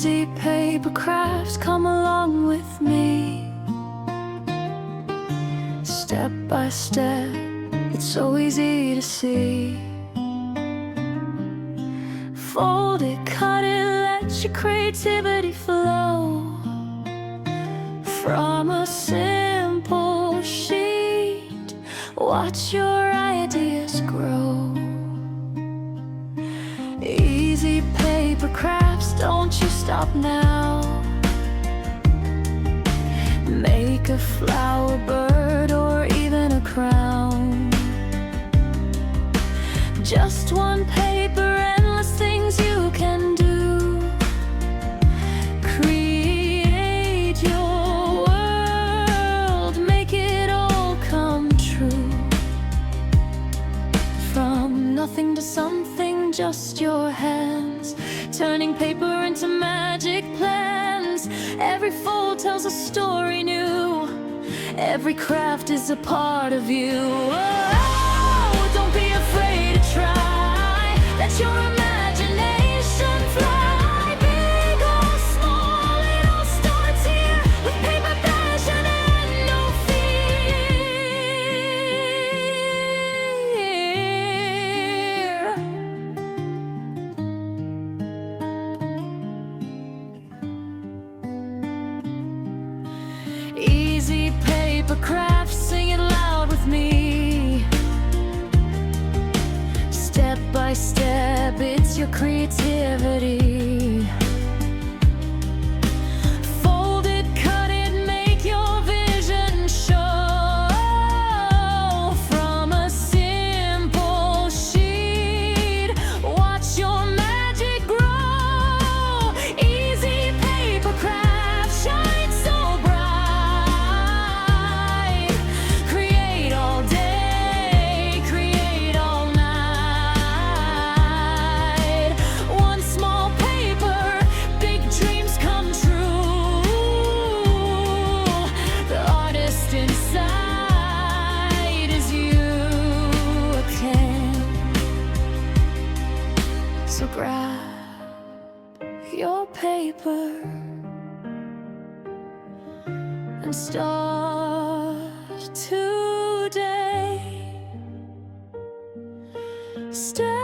Easy paper crafts, come along with me. Step by step, it's so easy to see. Fold it, cut it, let your creativity flow. From a simple sheet, watch your ideas grow. Easy paper crafts, don't you stop now. Make a flower, bird, or even a crown. Just one paper, endless things you can do. Create your world, make it all come true. From nothing to something, just your hands, turning paper into magic plans. Every fold tells a story new. Every craft is a part of you. Oh, don't be afraid to try. Let your imagination fly. Big or small, it all starts here. With paper, passion, and no fear. Easy paper crafts, sing it loud with me. Step by step, it's your creativity. Fold it, cut it, make your vision show. From a simple sheet, watch your magic grow. Easy paper craft, shine so bright. Create all day, create all night. One small paper, big dreams come true. The artist inside is you again. So grab your paper and start today. Step